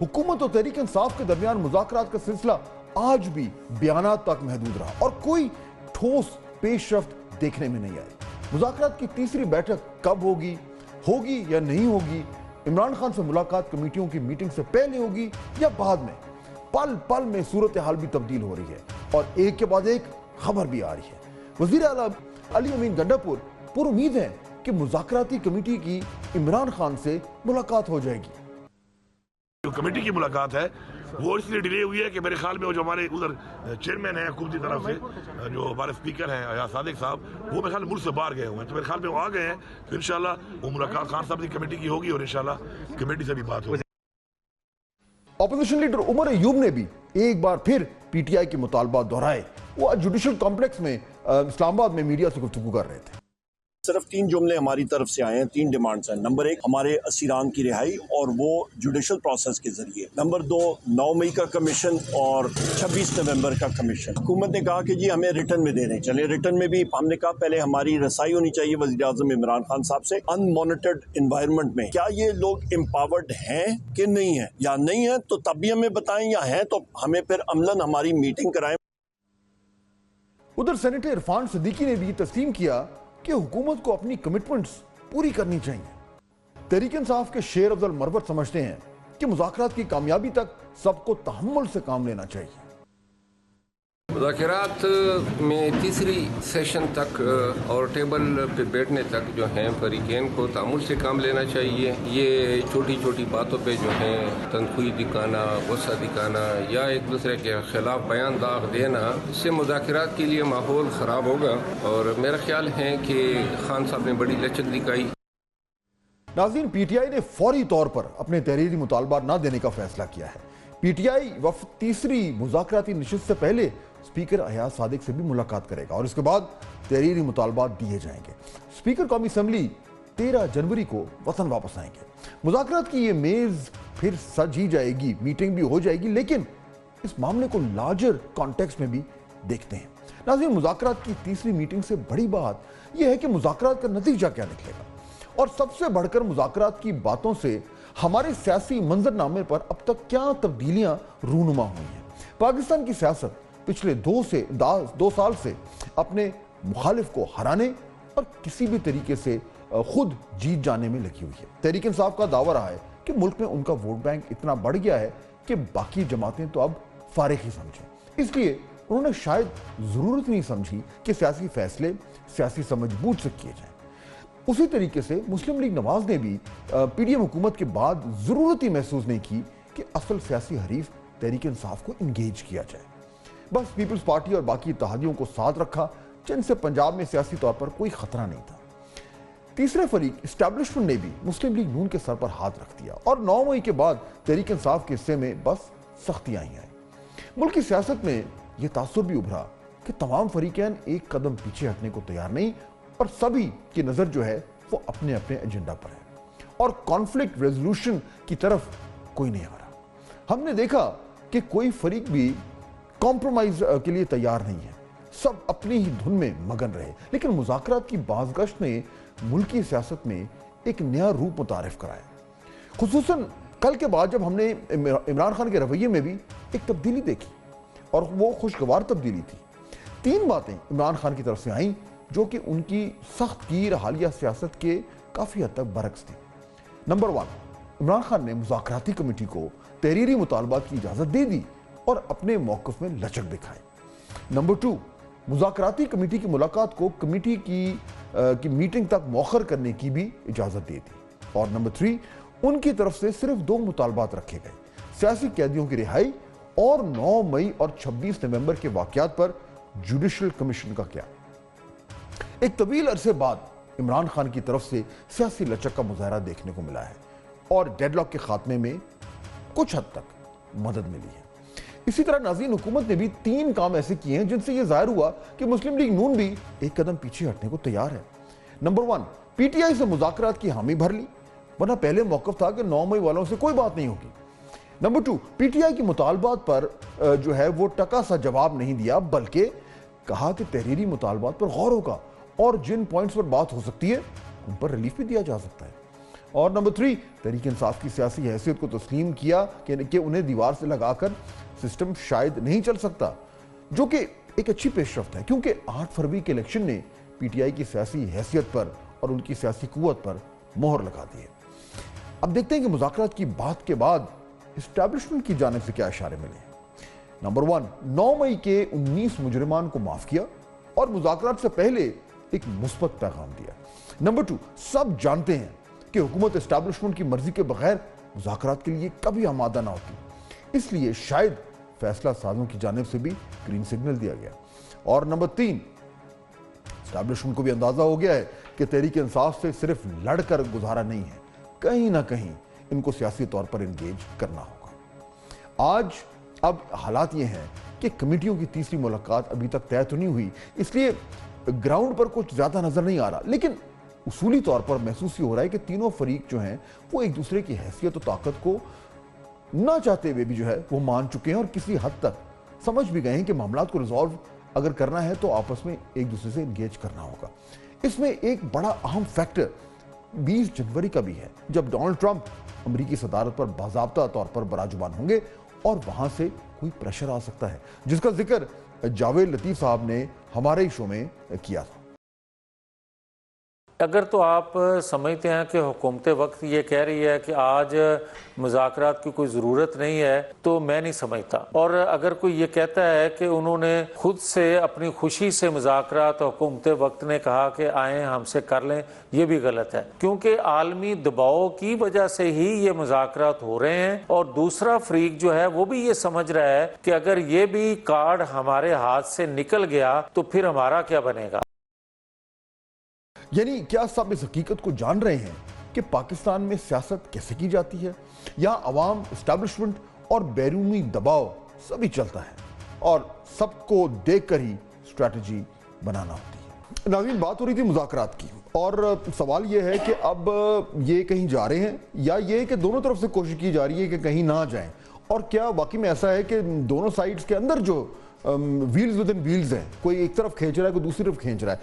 हुकूमत और तहरीक इंसाफ के दरमियान मुज़ाकरात का सिलसिला आज भी बयानात तक महदूद रहा और कोई ठोस पेशरफ्त देखने में नहीं आई। मुज़ाकरात की तीसरी बैठक कब होगी या नहीं होगी, इमरान खान से मुलाकात कमेटियों की मीटिंग से पहले होगी या बाद में, पल पल में सूरत हाल भी तब्दील हो रही है और एक के बाद एक खबर भी आ रही है। वज़ीर आला अली अमीन गंडापुर पुरुमीद है कि मुज़ाकराती कमेटी की इमरान खान से मुलाकात हो जाएगी। जो कमेटी की मुलाकात है वो इसलिए डिले हुई है कि मेरे ख्याल में वो जो हमारे उधर चेयरमैन है हुकूमत की तरफ से, जो हमारे स्पीकर हैं अयाज सादिक साहब, वो मेरे ख्याल में मुल्क से बाहर गए हुए हैं, तो मेरे ख्याल में वो आ गए हैं। तो इंशाल्लाह वो मुलाकात खान साहब की कमेटी की होगी और इंशाल्लाह कमेटी से भी बात होगी। ऑपोजिशन लीडर उमर अयूब ने भी एक बार फिर पीटीआई के मुतालबा दोहराए। वो आज जुडिशल कॉम्प्लेक्स में इस्लामाबाद में मीडिया से गुफ्तगू कर रहे थे। सिर्फ 3 जुमले हमारी तरफ से आए हैं, 3 डिमांड्स हैं। नंबर 1 हमारे असीरान की रिहाई और वो जुडिशल प्रोसेस के जरिए। नंबर 2 9 मई का कमीशन और 26 नवंबर का कमीशन। हुकूमत ने कहा कि जी हमें रिटर्न में देने, चले रिटर्न में भी हमने कहा पहले हमारी रसाई होनी चाहिए वज़ीर आज़म इमरान खान साहब से। अनमॉनिटर्ड इन्वायरमेंट में क्या ये लोग एम्पावर्ड हैं कि नहीं है, या नहीं है तो तब भी हमें बताएं, या है तो हमें फिर अमलन हमारी मीटिंग कराएं। उधर सेनेटर इरफान सिद्दीकी ने भी तस्लीम किया कि हुकूमत को अपनी कमिटमेंट्स पूरी करनी चाहिए। तहरीक इंसाफ के शेर अफजल मरवत समझते हैं कि मुज़ाकरात की कामयाबी तक सबको तहम्मुल से काम लेना चाहिए। मुज़ाकरात में तीसरी सेशन तक और टेबल पे बैठने तक जो हैं फरीक़ैन को तामुल से काम लेना चाहिए। ये छोटी छोटी बातों पे जो है तनख़ुई दिखाना, गुस्सा दिखाना या एक दूसरे के खिलाफ बयान दाग देना, इससे मुज़ाकरात के लिए माहौल ख़राब होगा। और मेरा ख्याल है कि खान साहब ने बड़ी लचक दिखाई। नाज़रीन, पीटीआई ने फौरी तौर पर अपने तहरीरी मुतालबा न देने का फैसला किया है। पीटीआई वफ़द तीसरी मुज़ाकराती नशिस्त से पहले स्पीकर अयाज सादिक से भी मुलाकात करेगा और इसके बाद तहरीरी मुतालबात दिए जाएंगे। स्पीकर कौमी असम्बली 13 जनवरी को वतन वापस आएंगे। मुज़ाकरात की ये मेज़ फिर सज ही जाएगी, मीटिंग भी हो जाएगी, लेकिन इस मामले को लार्जर कॉन्टेक्स्ट में भी देखते हैं। नाज़रीन, मुज़ाकरात की तीसरी मीटिंग से बड़ी बात यह है कि मुज़ाकरात का नतीजा क्या निकलेगा और सबसे बढ़कर मुज़ाकरात की बातों से हमारे सियासी मंजरनामे पर अब तक क्या तब्दीलियां रूनुमा हुई हैं। पाकिस्तान की सियासत पिछले 2 साल से अपने मुखालिफ को हराने और किसी भी तरीके से खुद जीत जाने में लगी हुई है। तहरीक इंसाफ का दावा रहा है कि मुल्क में उनका वोट बैंक इतना बढ़ गया है कि बाकी जमातें तो अब फारिग ही समझें। इसलिए उन्होंने शायद जरूरत नहीं समझी कि सियासी फैसले सियासी समझबूझ से किए जाएं। उसी तरीके से मुस्लिम लीग नवाज ने भी पीडीएम हुकूमत के बाद जरूरत ही महसूस नहीं की कि असल सियासी हरीफ तहरीक इंसाफ को इंगेज किया जाए। बस पीपल्स पार्टी और बाकी इत्तेहादियों को साथ रखा जिनसे पंजाब में सियासी तौर पर कोई खतरा नहीं था। तीसरे फरीक इस्टेब्लिशमेंट ने भी मुस्लिम लीग नून के सर पर हाथ रख दिया और 9 मई के बाद तहरीक इंसाफ के हिस्से में बस सख्तियां ही आई। मुल्क की सियासत में यह तासुर भी उभरा कि तमाम फरीकैन एक कदम पीछे हटने को तैयार नहीं और सभी की नजर जो है वो अपने अपने एजेंडा पर है और कॉन्फ्लिक्ट रेजोल्यूशन की तरफ कोई नहीं आ रहा। हमने देखा कि कोई फरीक भी कॉम्प्रोमाइज के लिए तैयार नहीं है, सब अपनी ही धुन में मगन रहे। लेकिन मुज़ाकरात की बाज़गश्त ने मुल्की सियासत में एक नया रूप मुतारिफ कराया, खुसूसन कल के बाद जब हमने इमरान खान के रवैये में भी एक तब्दीली देखी और वो खुशगवार तब्दीली थी। 3 बातें इमरान खान की तरफ से आईं जो कि उनकी सख्त कीर हालिया सियासत के काफ़ी हद तक बरक्स थी। नंबर 1, इमरान खान ने मुज़ाकराती कमेटी को तहरीरी मुतालबात की इजाज़त दे दी और अपने मौक़िफ़ में लचक दिखाई। नंबर 2, मुज़ाकराती कमेटी की मुलाकात को कमेटी की मीटिंग तक मौखर करने की भी इजाज़त दे दी। और नंबर 3, उनकी तरफ से सिर्फ 2 मुतालबात रखे गए, सियासी कैदियों की रिहाई और 9 मई और 26 नवंबर के वाक़यात पर जुडिशल कमीशन का क्या। एक तवील अरसे बाद इमरान खान की तरफ से सियासी लचक का मुजाहरा देखने को मिला है और डेडलॉक के खात्मे में कुछ हद तक मदद मिली है। इसी तरह नाज़रीन, हुकूमत ने भी 3 काम ऐसे किए हैं जिनसे यह जाहिर हुआ कि मुस्लिम लीग नून भी एक कदम पीछे हटने को तैयार है। नंबर 1, पीटीआई से मुज़ाकरात की हामी भर ली, वरना पहले मौक़िफ़ था कि 9 मई वालों से कोई बात नहीं होगी। नंबर 2, पीटीआई की मुतालबात पर जो है वो टका सा जवाब नहीं दिया, बल्कि कहा कि तहरीरी मुतालबात पर गौर होगा और जिन पॉइंट्स पर बात हो सकती है उन पर रिलीफ भी दिया जा सकता है। اور نمبر 3 तहरीक इंसाफ की सियासी हैसियत को तस्लीम किया कि उन्हें दीवार से लगाकर सिस्टम शायद नहीं चल सकता, जो कि एक अच्छी पेशरफ्त है क्योंकि 8 फरवरी के इलेक्शन ने पीटीआई की सियासी हैसियत पर और उनकी सियासी कुव्वत पर मोहर लगा दी है। अब देखते हैं कि मुज़ाकरात की बात के बाद एस्टैब्लिशमेंट की जानिब से क्या इशारे मिले। नंबर 1, 9 मई के 19 मुजरिमान को माफ किया और मुज़ाकरात से पहले एक मुस्बत पैगाम दिया। नंबर 2, सब जानते हैं कि हुकूमत एस्टैब्लिशमेंट की मर्जी के बगैर मुज़ाकरात के लिए कभी आमादा ना होती, इसलिए शायद फैसला साजों की जानिब से भी ग्रीन सिग्नल दिया गया। और नंबर 3, एस्टैब्लिशमेंट को भी अंदाजा हो गया है कि तहरीक इंसाफ से सिर्फ लड़कर गुजारा नहीं है, कहीं ना कहीं इनको सियासी तौर पर एंगेज करना होगा। आज अब हालात ये हैं कि कमेटियों की तीसरी मुलाकात अभी तक तय तो नहीं हुई, इसलिए ग्राउंड पर कुछ ज्यादा नजर नहीं आ रहा, लेकिन उसूली तौर पर महसूस ये हो रहा है कि तीनों फरीक जो हैं वो एक दूसरे की हैसियत और ताकत को ना चाहते हुए भी जो है वो मान चुके हैं और किसी हद तक समझ भी गए हैं कि मामलात को रिजॉल्व अगर करना है तो आपस में एक दूसरे से एंगेज करना होगा। इसमें एक बड़ा अहम फैक्टर 20 जनवरी का भी है, जब डोनाल्ड ट्रंप अमरीकी सदारत पर बाज़ाब्ता तौर पर बराजुबान होंगे और वहां से कोई प्रेशर आ सकता है, जिसका जिक्र जावेद लतीफ साहब ने हमारे शो में किया था। अगर तो आप समझते हैं कि हुकूमत वक्त ये कह रही है कि आज मुज़ाकरात की कोई ज़रूरत नहीं है, तो मैं नहीं समझता। और अगर कोई ये कहता है कि उन्होंने खुद से अपनी खुशी से मुज़ाकरात हुकूमत वक्त ने कहा कि आएँ हमसे कर लें, ये भी गलत है, क्योंकि आलमी दबाव की वजह से ही ये मुज़ाकरात हो रहे हैं। और दूसरा फरीक जो है वो भी ये समझ रहा है कि अगर ये भी कार्ड हमारे हाथ से निकल गया तो फिर हमारा क्या बनेगा। यानी क्या सब इस हकीकत को जान रहे हैं कि पाकिस्तान में सियासत कैसे की जाती है? यहाँ अवाम, एस्टैब्लिशमेंट और बैरूनी दबाव सभी चलता है और सबको देखकर ही स्ट्रैटेजी बनाना होती है। नाज़रीन, बात हो रही थी मुज़ाकरात की और सवाल ये है कि अब ये कहीं जा रहे हैं या ये कि दोनों तरफ से कोशिश की जा रही है कि कहीं ना जाएं, और क्या वाकई में ऐसा है कि दोनों साइड्स के अंदर जो व्हील्स विद इन व्हील्स हैं, कोई एक तरफ खींच रहा है कोई दूसरी तरफ खींच रहा है।